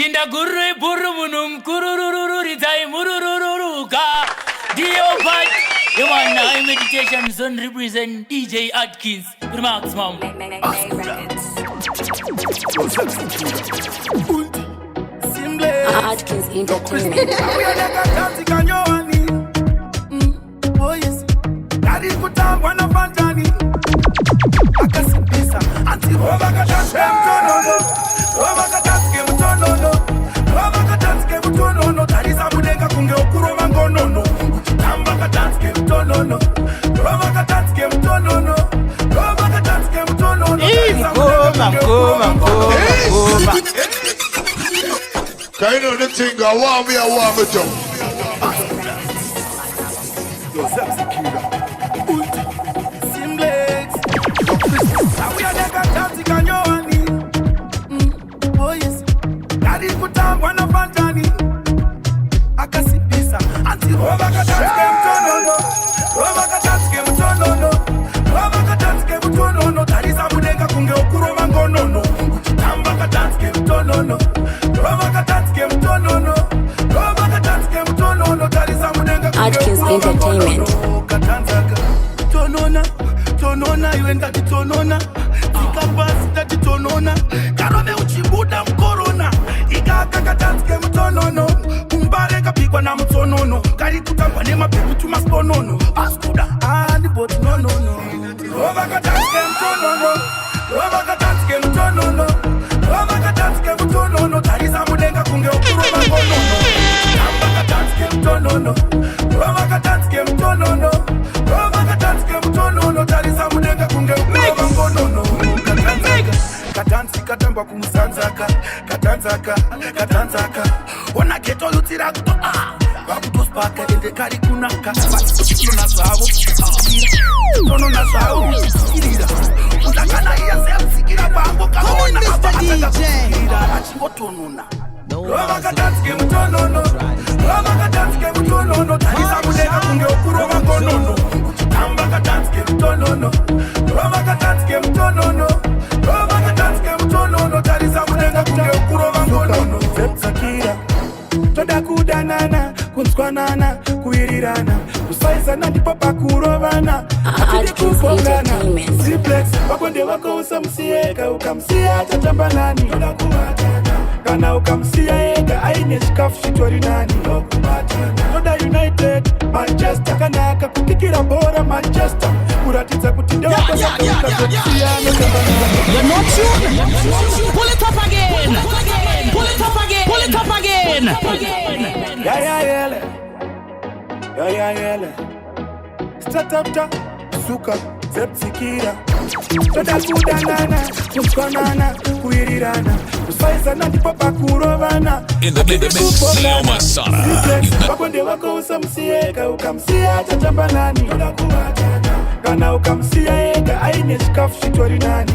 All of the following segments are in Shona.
Kinda gurre burrumunum kururururi tai mururururuka. Dio Pat. You want now meditation son represent DJ Atkins. Remarks mom. Atkins Entertainment. Kind of the thing I want me to. Atkins Entertainment. Tonona, you ain't got the tonona. Ikapasita the tonona. Karome uchibuda mkorona. Ikaka dance game tonono. Kumbare kapigwa na mtonono. Kari kutangwa nema pepi tumasponono. Askuda ani bot no. Robaka dance game tonono. Robaka dance game tonono. Robaka dance game tonono. Tariza mudenga kunge okuro mangonono. Kambaka dance game tonono. Robaka dance game tonono. Robaka dance game tonono. Tariza mudenga kunge okuro mangonono. Katanzi katamba kumusanzaka. Katanzaka. Ona geto yutira kuto Vakutospaka ende kari kunaka. Tona zavo Tonona zavo Sikirira Utakana iya semsikira pango kaona Abakataka kusikirira Achingotonona Robaka dance game tonono. Robaka dance game tonono. Tariza mudenga kunge okuro mangonono. Kambaka dance game tonono. Robaka dance game tonono. Robaka dance game tonono. Tariza mudenga kunge okuro mangonono. Zemsakira Toda kudanana, kunskwanana, kuirirana. Kusaizana ndipo pakurovana. Atidi kufongana. Ziplex, wakonde wako usamsieka. Ukamsia tatamba nani. Toda kubatana. Kana ukamsia ega, aine shikafu shitori nani. Toda United, Manchester. Kana akakukikira bora Manchester. Kuratiza kutinde wako saka ukazopsia. You're not sure? Pull it up again. Pull it up again. Pull it up again. Yeah. Startup suka zepsikira. Toda kudanana, kuskwanana, kuirirana. Kusaizana ndipo pakurovana. In the mix, Leo Masada. Wakonde wako usamsieka, ukamsia tatamba nani. Toda kubatana. Kana ukamsia ega, aine shikafu shitori nani.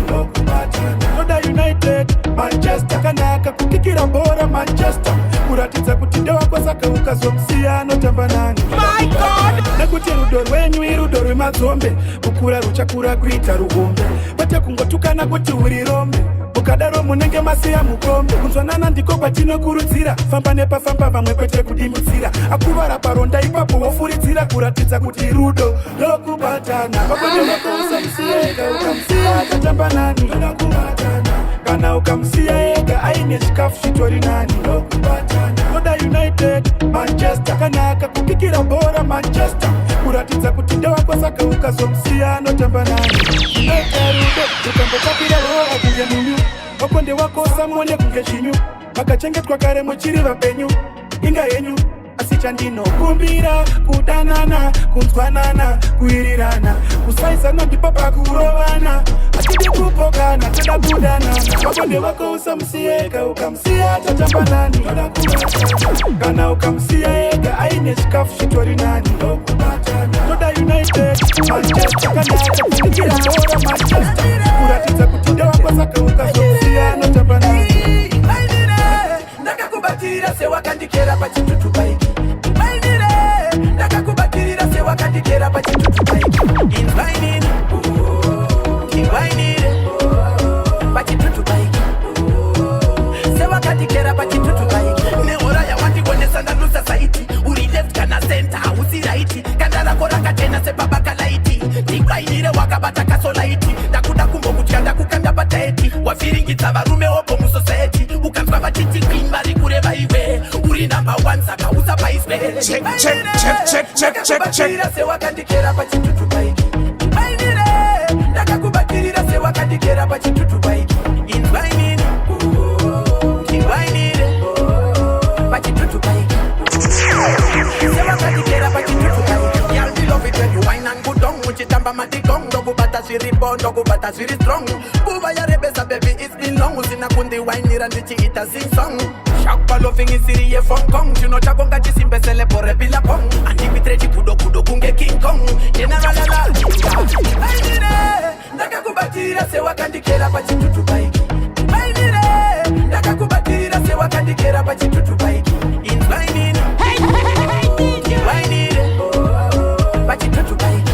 Toda United, Manchester. Kana akakukikira bora Manchester. Kuratiza kutinde wako saka ukazomsia notamba nani. My God! Nakuti rudo rwenyu irudo rwemazombe. Kukura ruchakura kuita ruhombe. Bate kungotukana kuti uri rombe. Ukadaro munenge masiya mukombe. Kunzwanana ndiko kwatinokurudzira. Famba nepafamba vamwe kwete kudimudzira. Akuvara paronda ipapo wofuridzira. Kuratidza kuti rudo lokubatana. Wakonde wako usamsieka, ukamsiya tatamba nani. Kana ukamsiya ega, aine shikafu shitori nani. Toda United, Manchester. Kana akakukikira bora Manchester. Kuratidza kuti ndewako saka ukazomsiya notamba nani. Rudo, ukambotapira roho kunge munyu. Wakonde wako samone kunge chinyu. Vakachengetwa kare muchiri vapenyu. Inga yenyu asichandino kumbira, kudanana, kunzwanana, kuirirana. Kusaizana ndipo pakurovana. Atidi kupokana, toda kudanana. Wakonde wako usamsieka, ukamsiya tatamba nani. Kana ukamsiya ega, aine shikafu shitori nani. Toda United, Manchester. Kana akakukikira bora Manchester. Kuratidza kuti ndewako saka ukazomsiya notamba nani. Ndakakubatirira sewakandikera pachitutu baiki. Ndakakubatirira sewakandikera pachitutu baiki. Invited, pachitutu baiki. Sewakandikera pachitutu Wavhiringidza varume wopo musociety ukanzwa vachiti queen vari kureva iwe uri number one saka usapaiswe ndakakubatirira sewakandikera pachitutu baiki mainire ndakakubatirira sewakandikera pachitutu baiki inzwainini ingwainire pachitutu baiki sewakandikera pachitutu baiki y'all be love it when you wine and go down muchitamba madigong ndokubata zviri bo ndokubata zviri strong kuva yarebesa baby it's been long usina kundiwainira ndichiita sing song shakpa loving isiri ye Hong Kong chino chako ngachisimbesele bore bila pong andivitre chikudo kunge King Kong generalala mainire ndakakubatirira sewakandikera pachitutu baiki mainire ndakakubatirira sewakandikera pachitutu baiki inzwainini mainire pachitutu baiki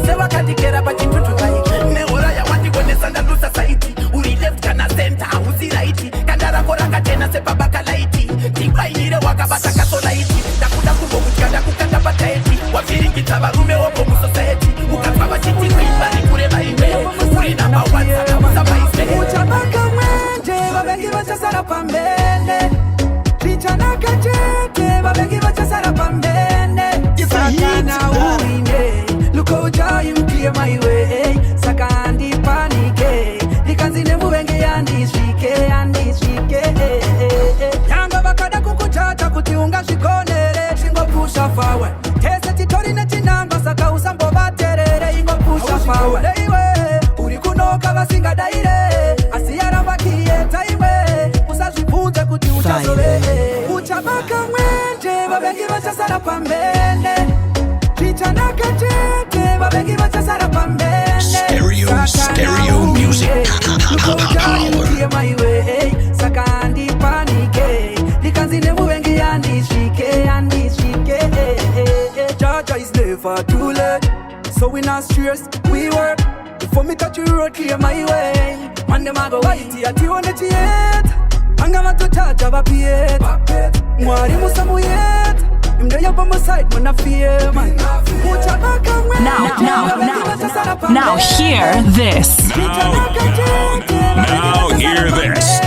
sewakandikera pachitutu baiki nehora yawandikonesa ndandusa saiti uri left kana center hausi right kanda rako rakachena sepabaka laiti tikwainire wakabata kasolaiti ndakuda kumbokutya ndakukanda pataiti wavhiringidza varume wopo musociety ukatwa vachiti vari kureva iwe uri number one saka usapaiswe uchabaka mwenje vavengi vachasara pambene zvichanaka chete vavengi vachasara pambene sakana uine lukojaimkie maiwe saka andipanike ndikanzine muvenge yandisvike nyanga vakada kukuchacha kuti ungazvigonere chingopusha fawe tese titori nechinangwa saka usambovaterere ingopusha fawe iwe uri kunoka vasingadaire asi yaravakieta iwe usazvibvunze kuti uchazove uchavaka mwenje vavengi vachasara pambene zvichanaka chete vavengi vachasara pambene Stereo music power maiwe saka andipanike ndikanzine muvengi yandisvike Jaja is never too late so we not stress we work before me touch you road clear my way man dem ago waiti atione chiet anga matotaja vapiet mwari musamuyet imdeya bombo side mona fear man Now hear this. Now hear this.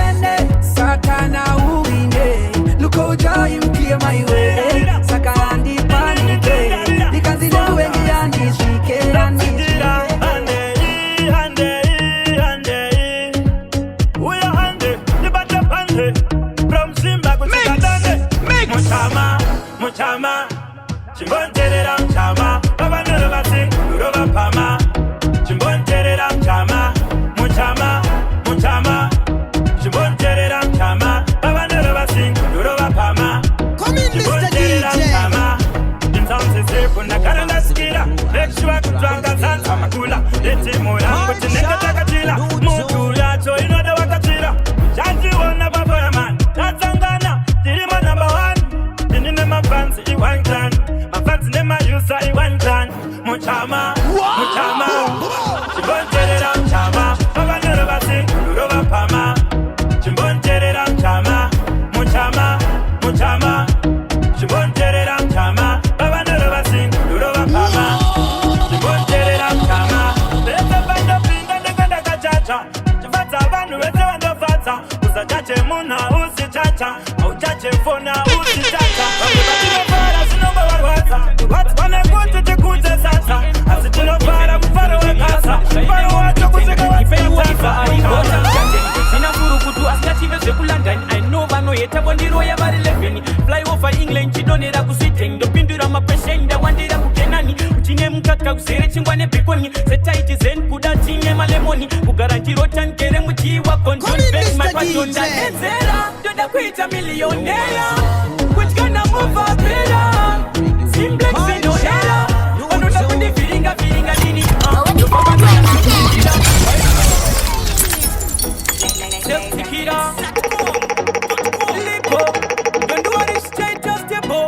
Sakana uine lukoja imkie my way sakandi panike dikanzile wengi yandishike Muchama, chimbonterera mchama, babanero basing, uroba pama. Chimbonterera mchama, muchama, chimbonterera mchama, babanero basing, uroba pama. Chimbonterera mchama, intanse sefu na karanda skila, lekshwa kutwanga sansa makula, leti mulangu tineka takatila, mutu yacho inoda wakatila, chanti wana baboya man, tatangana, tirima number one. My fans, I want clan. My fans, never use I want clan. Muchama, Chimbonterera mchama, baba never sing, uroba pama. Chimbonterera mchama, muchama, Chimbonterera mchama, baba never sing, uroba pama. Chimbonterera mchama, leta bando pinga ndekanda kachacha. Chifata vanhu vete vandofata, usachache muna usichacha, au chache fona usichacha. I know vano yeta bondiro ya vari 11 fly over England chidonera kusiteng dopindura mapeshenda wandira kukenani utine mukaka kusere chingwane bikoni setaiti zen kuda tine malemoni kugarantiro tankere muchiwa control base my patonda enzera doda kuita millionaire which gonna move up better simplex no era wanoda kundi viringa nini Sekira Lipo Don't do what is straight, just a bow.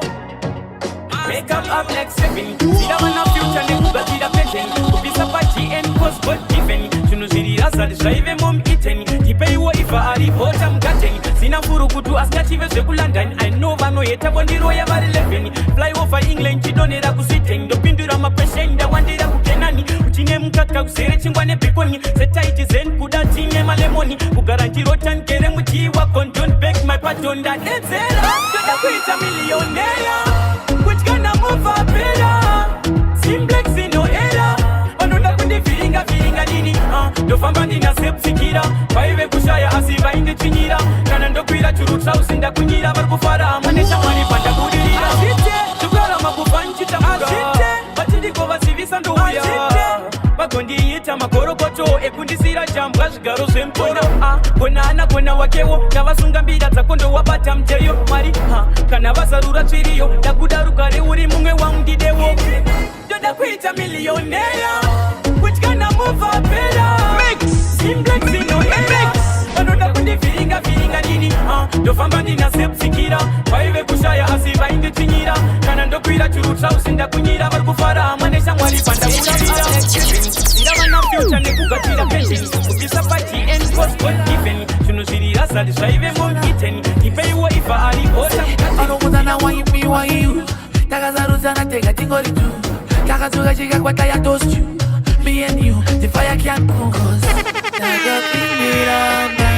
Make up like 7 Sida wana future ne kugatira pension Kupisa pachi and post God given Tunuzirira sadishaive mom iten Tipeiwa ifa aripota mgateni Sina furu kutu askative zeku London I know vano yeta bondiro ya vari 11 Fly over England chidonera kusiteng Dopindura mapeshenda wandira kukenani malemoni uchine mukaka usere chingwa nebekoni setaiti zen kuda tine malemoni kugarantirota nkere muchiwa don't beg my pardon dadenzera toda kuita millionaire which gonna move up better simplex no era vanoda kundiviringa nini ndofamba ndinasepsikira vaive kushaya asi vaindichinyira kana ndokwira churutra usinda kunyira vari kufara maneshamwari pandabudirira tukarama kufa nchitamura vatindikova ndouya vagondiita magorokoto ekundisira jambwa zvigaro zvemtoro gona wakewo ndavasunga mbira dzako ndowabata mteyo mwari kana vasarura tsviriyo ndakuda rugare uri mumwe wandidewo ndoda kuita millionaire which gonna move up better simplex no era vanoda kundiviringa nini ndofamba ndinasepsikira vaive kushaya asi vainditinyira kana ndokwira churutra usinda kunyira vari kufara maneshamwari pandabudirira ndavana fyucha nekugadzira pensheni kubvisa pagn postgolgiven zvinhu zviri razali zvaive mokiten ipeiwo ifa ari osa anokudzana waimiwaiu takazarudzana tega tingori tu takadzoka chikakwata yatostu me and you the fire can't go cause takapindirana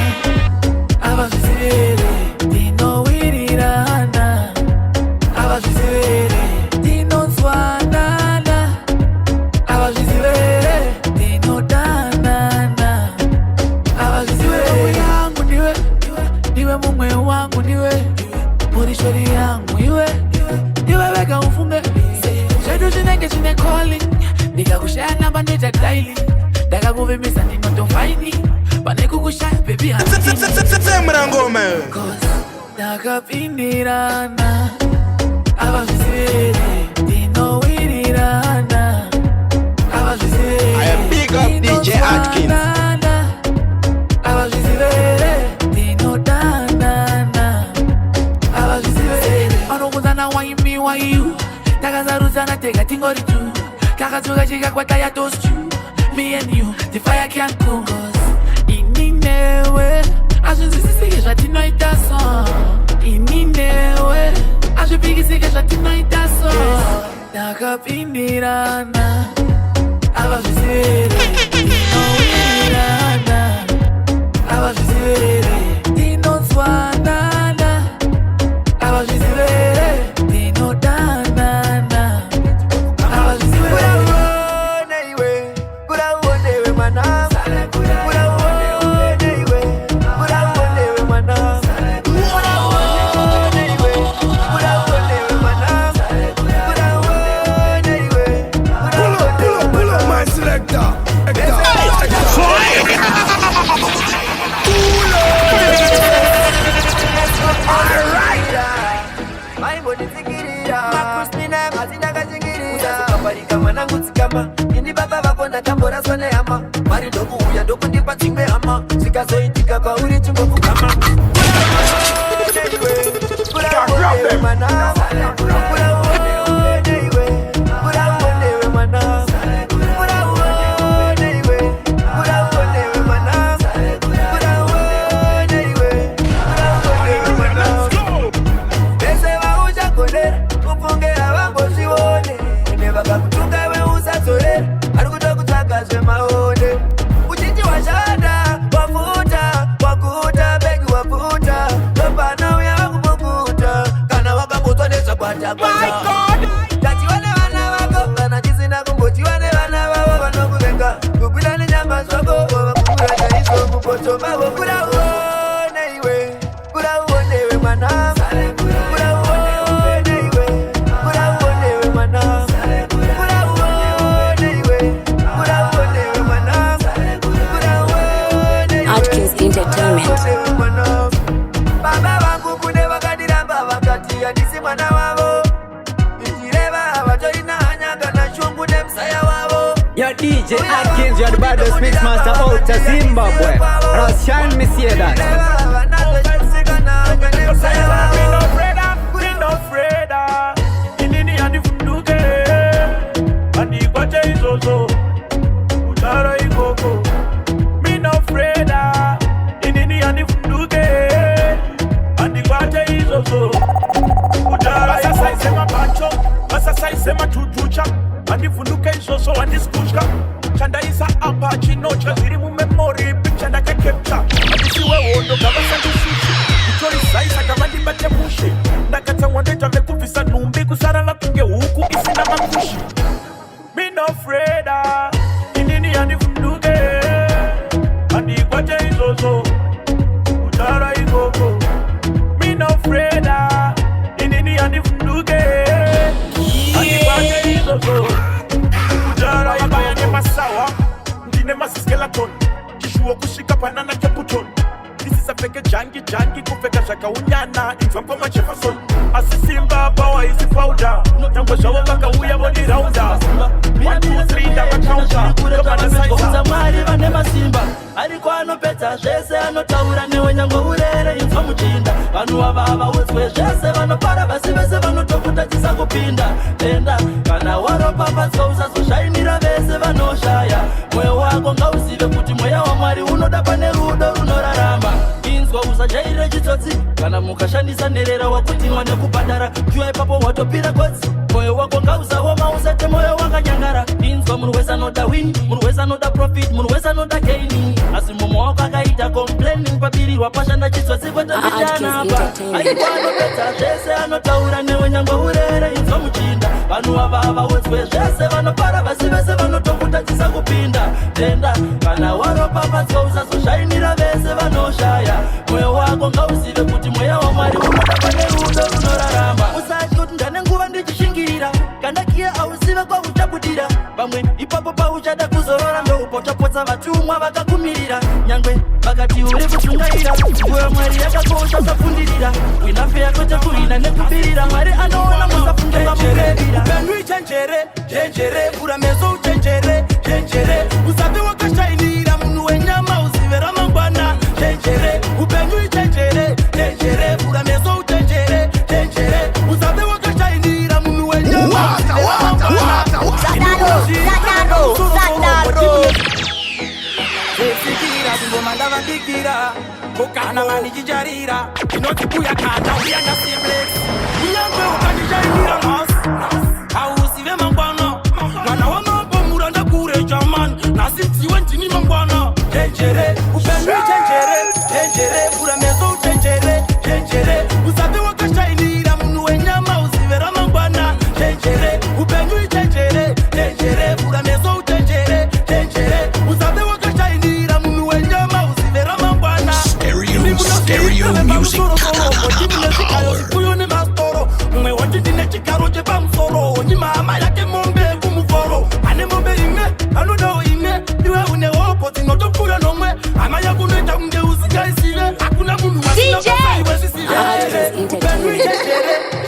avazvisivere ndinowirirana avazvisivere ndinonzwanana avazvisivere ndinodanana avazvisivere yangu ndiwe mumwe wangu ndiwe murishori yangu iwe vega ufunge zvedu zvinenge zvine calling ndikakushaya namba ndoita daily ndakakuvimisa ndinotofaini pane kukushaya bebi Semrangome ndakapindirana avazvisivere ndinowirirana avazvisivere ndinozwanana avazvisivere ndinodanana avazvisivere anokudzana waimiwaiu takazarudzana tega tingori tu takadzoka chikakwata yatostu me and you the fire can't go cause ininewe azvinzwisisike zvatinoita so ininewe azvipikisike zvatinoita so takapindirana avazvisivere ndinowirirana avazvisivere ndinonzwanana avazvisivere ndinodanana avazvisivere ini baba vako ndakamboraswa nehama mari ndokuuya ndokundipa dzimwe hama zvikazoitika pauri chingokugama vese vauchagodera kupfungera vambozvione nevakakutunga veusadzorera ari kuda kutsvaga zvemaone uchiti washanda wafuta wakuta begi wafuta topana uya vakumokuta kana wakambotswa nezvakwatakwata tatiwa nevana vako kana tisina kumbotiwa nevana vavo vanokuvenga kukwira nenyama zvako wavakukura chaizvo mupoto mavo kurauone iwe kurauonewe mwana Entertainment. Baba vangu kune vakadiramba vakati handisi mwana wavo ichireva vatorina hanya kana shungu nemsaya wavo. Your DJ Atkins, you're the baddest mixmaster out of Zimbabwe. Russian me say that. Me no freda inini yandifunduke andikwate izozo utara ikoko me no freda inini yandifunduke andikwate izozo utara ikoko. Sasa isema pacho, sasa isema tutucha handivhunduke izvozvo handisikutya chandaisa apa chinotya zviri mumemori picha ndakakepta handisiwe hondo gavasandisuchi kutori saka vandibate mushe ndakatsamwa ndoita vekubvisa nhumbi kusara vakunge huku isina makushi minofreda inini handivhunduke handikwate izvozvo kutara ikoko minofreda inini handivhunduke handikwate izvozvo kutara ibaya nemasawa ndine masiskelaton chishuwo kusvika panana keputon ndisisapfeke jangi kupfeka zvakaunyana inzwa ngoma jefferson asi simba pawa isi pauda nyangwe zvavo vakauya voniraunda 1 2 3 ndavakaunda kavanasaiza mwari vane masimba ariko anopedza zvese anotaura newe nyangwe urere inzwa muchinda vanhu ava havaudzwe zvese vanopara vasi vese vanotokutatisa kupinda enda kana waropapadzwa usazoshainira vese vanoshaya mwoyo wako ngauzive kuti mweya wamwari unoda pane rudo runorarama inzwa usajairire chitsotsi kana mukashandisa nherera wakutimwa nekubhadhara kiwa ipapo watopira gotsi mwoyo wako ngausaoma usate mwoyo wakanyangara inzwa munhu wese anoda win munhu wese anoda profit munhu wese anoda gaini asi mumwe wako akaita complaining pabirirwa pashanda chitsotsi kwetopichanapa aiko anopedza zvese anotaura newe nyangwe urere inzwa muchinda vanhu ava havaudzwe zvese vanopara vasi vese vanotokutatisa kupinda tenda kana waropapadzwa usazoshainira vese vanoshaya mwoyo wako ngauzive kuti mweya wamwari unoda pane rudo runorarama usati kuti ndane nguva ndichishingirira kandakiye auzive kwauchabudira pamwe ipapo pauchada kuzorora ndoupotapotsa vatumwa vakakumirira nyangwe vakati uri kushungaira nguva mwari yakakosha safundirira winafeya kwete kuhina nekubirira mwari anoona musafunge pamurevira upenyu ichenjere chenjere vura meso uchenjere chenjere usabe wakashainira munhu wenyama uzive ramangwana chenjere upenyu ichenjere chenjere vura meso uchenjere chenjere usabe wakashainira munhu wenyama Sikira kungomanda vandikira kokana manichijarira inotibuya kana uyanga simplex unyangwe ukandijairira mas ausive mangwana mwana wamambo muranda kure jaman nasitiwe ndini mangwana chenjere upenyu chenjere chenjere vura meso chenjere chenjere usabe wakashainira munhu wenyama usive ramangwana chenjere upenyu chenjere chenjere vura meso chenjere chenjere usabe wakashainira munhu wenyama usive ramangwana Stereo music power. kuyone mastoro mwe wati ndine chikaro chepamusoro ni mama yake mombe kumuforo ane mombe imwe anodawo imwe iwe une hopo tinotokura nomwe ama yakunoita kunge usingaisive hakuna munhu wasinaiwe zisive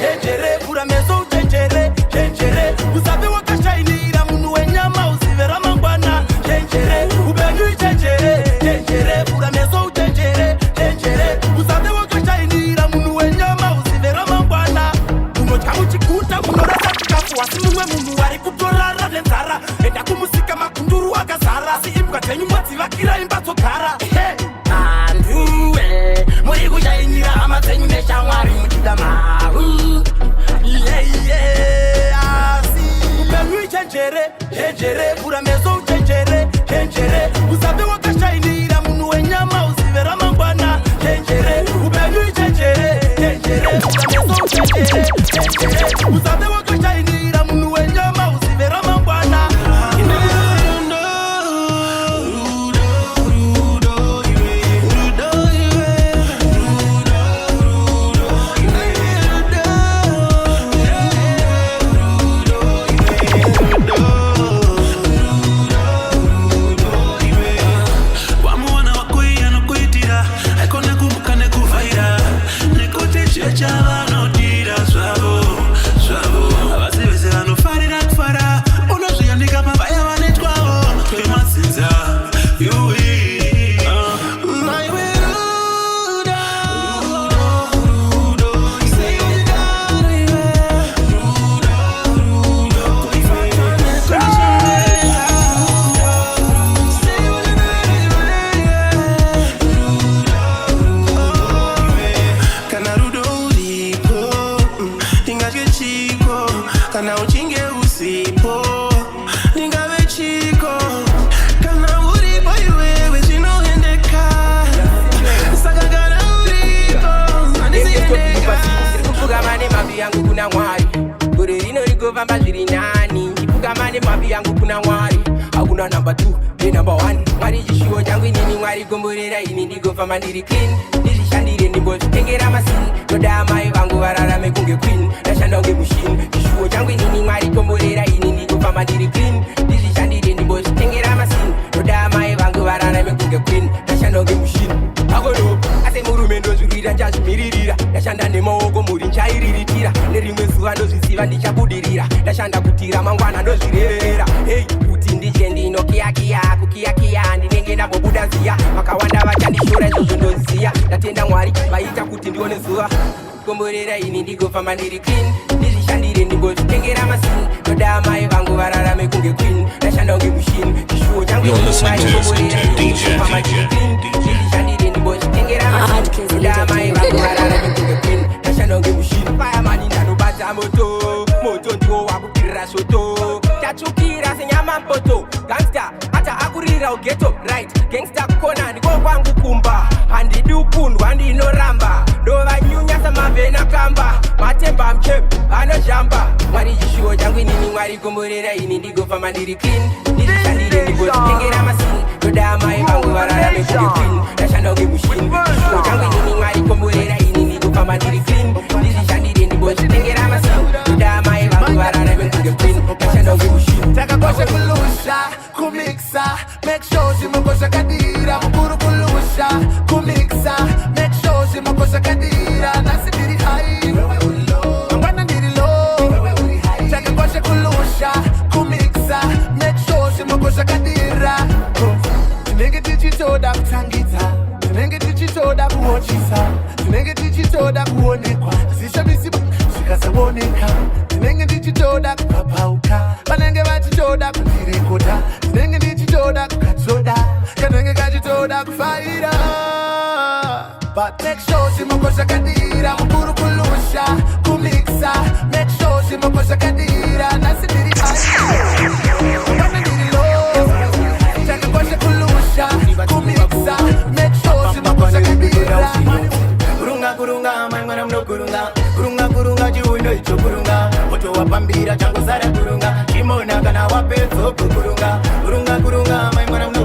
chenjere vura meso chenjere chenjere usabe wakashainira munhu wenyama usive ramangwana chenjere upenyu chenjere chenjere vura meso chenjere chenjere usabe wakashainira munhu wenyama usive ramangwana unotya muchikuta munorasa chikafu asi mumwe munhu ari kutorara nenzara enda kumusika makunduru akazara asi imbwa dzenyu modzivakira imba dzogara anduwe muri kushainira hama dzenyu neshamwari muchida mahu kufamba zviri nani ndipukamane mavi yangu kuna Mwari hakuna number 2 ni number 1 Mwari chishuwo changu inini Mwari gomborera ini ndigofamba ndiri clean ndizvishandire ndimbozvitengera masini noda amai vangu vararame kunge queen ndashanda kunge mushini chishuwo changu inini Mwari gomborera ini ndigofamba ndiri clean ndizvishandire ndimbozvitengera masini noda amai vangu vararame kunge queen ndashanda kunge mushini akono ase murume ndozvirwira nchazvimiririra ndashanda nemaoko muri nchairiritira nerimwe zuva ndozviziva ndichabudirira ndashanda kutira mangwana ndozvirerera hei kuti ndije ndinokiyakiya kukiyakiya ndinenge ndambobuda ziya vakawanda vachandishora izvozvo ndoziya ndatenda Mwari vaita kuti ndione zuva gomborera ini ndigofamba ndiri clean ndizvishandire ndimbozvitengera masini noda amai vangu vararame kunge queen ndashanda kunge mushini chishuwo changu inigofamba ndiri clean ndizvishandire ndimbozvitengera masini noda amai vangu vararame kunge queen ndashanda kunge mushini payamani ndanobata moto ndiwo wakupirira svoto tachukira senyama mpoto gangsta hata akurira ugeto right gangsta kukona ndiko kwangu kumba handidi ukundwa handinoramba ndovanyunya samavhena kamba matemba mchepe anozhamba Mwari chishuwo changu inini Mwari gomborera ini ndigofamba ndiri clean ndizvishandire ndimbozvitengera masini noda amai vangu vararame kunge queen ndashanda kunge mushini chishuwo changu inini Mwari gomborera ini ndigofamba ndiri clean ndizvishandire ndimbozvitengera masini noda amai vangu vararame kunge queen ndashanda kunge mushini takakosha kulusha kumixa make sure zimokosha kadira mukuru kulusha kumixa make sure zimokosha kadira nasidiri hai mangwana ndiri low takakosha kulusha kumixa make sure zimokosha kadira tinenge tichitoda kutangidza tinenge tichitoda kuochisa tinenge tichitoda kuonekwa zvishamisiba zvikasaoneka tinenge tichitoda kupapauka vanenge vachitoda kundirekoda tinenge tichitoda kukatsoda kanenge kachitoda kufaira but make sure zimokosha kadira mukuru kulusha kumixa make sure zimokosha kadira nasidiri kana ndiri low takakosha kulusha kumixa make sure zimokosha kadira kurunga mangwana mno kurunga chiundo icho kurunga moto wapambira changu zara kurunga chimona kana wapedzo kurunga mangwana mno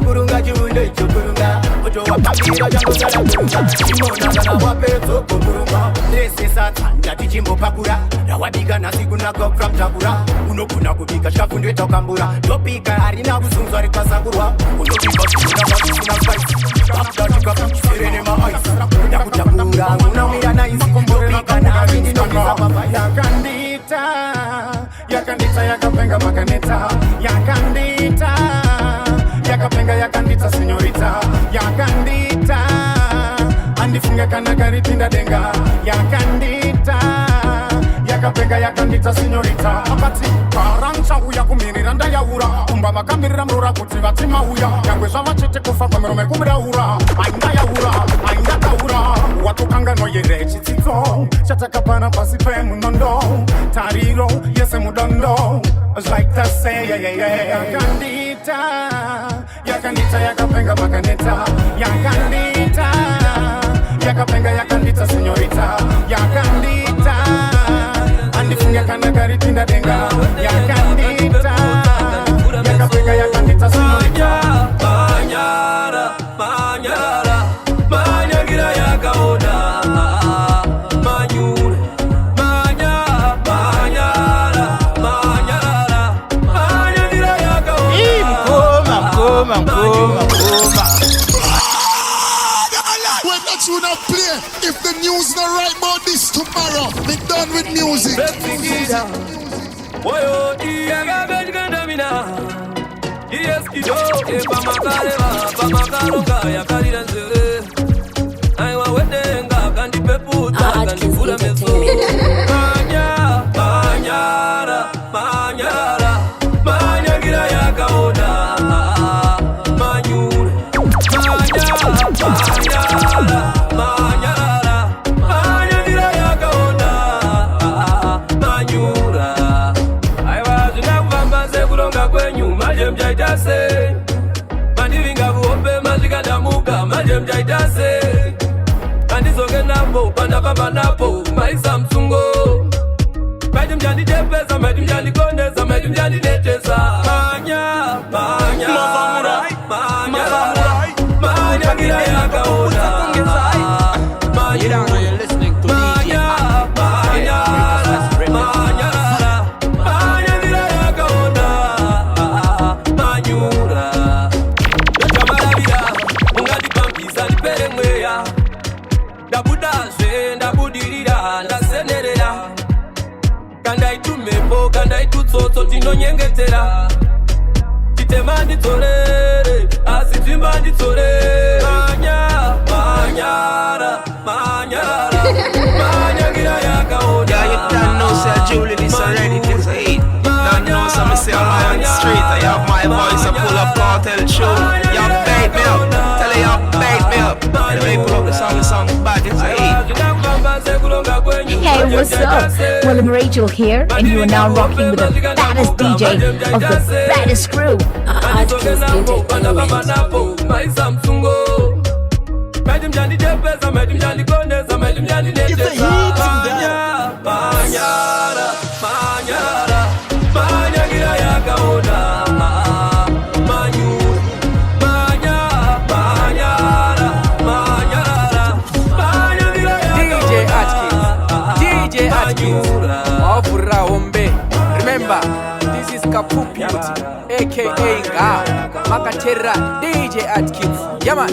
kurunga chiundo icho kurunga moto wapambira changu zara kurunga chimona kana wapedzo kurunga rese sata ndati chimbopakura rawabika nasi kunako from takura unogona kubika shafu ndeta ukambura topika harina kuzunzwa rikwasakurwa unobika kuna spice after chikafuchirene maice ndakutakura unawira naisi kumbopika nari ndinobisa mabaya yakandita yakapenga makaneta yakapenga yakandita senyorita yakandita andifunga kana karitinda denga yakandita yakapenga yakandita senyorita apati karancha uya kumirira ndayaura umba vakamirira murura kuti vatima uya yangwe zvavachete kufa kwamirome kumiraura aindayaura watokanganwa yere chitsidzo chatakapana pasi pemunondo tariro yese mudondo like the say yakandita yakapenga makaneta yakandita yakapenga yakandita senyorita yakandita andifunga kana karitinda denga yakandita yakapenga yakandita senyorita manyagira yakaona manyura manyagira yakaona mkoma when that tune not play if the news not right about this tomorrow be done with music Oyo diyaga bejganda mina Yes kido pa makaronga ya kalira nzere Aiwa wedenga kandi peputa kandi fula meso manyagira yakaona manyura manyagira yakaona manyura aiwa zvinakuvambaze kuronga kwenyu manje mjaitase mandivinga kuhope mazvikadamuka manje mjaitase kandizoke napo pandapamba napo maisa msungo Medim jani jepesa, medim jani kondesa, medim jani netesa. Manya, manya, mazamurai, mazamurai, manya gira ya kaona. Manya, you're listening to DJ Manya, manya, manya gira ya kaona. Manyura, ndochamarabira, ungadi pampisa nipere mweya. Ndabudazve, ndabudirira, ndasenerera. Kandai tumepo, kandai tutsotso tinonyengetera. Chitema nditsorere, asi dzimba nditsorere. Manya, manyara, manyara, manyagira yakaona. Yeah, you don't know, say Julie, this already, this a hit. Don't know, so me say I'm on the street. I have my voice, I pull up cartel show. Y'all bait me up, tell you y'all bait me up. Anyway, pull up the song bad, it's a hit. Hey, what's up? Well, I'm Rachel here, and you are now rocking with the baddest DJ of the baddest crew. Atkins Entertainment. DJ Atkins, Ofura Ombe. Remember, this is Kapu Beauty, aka Nga, Makatera, DJ Atkins. Yeah, man.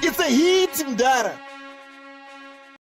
It's a hit, Mdara.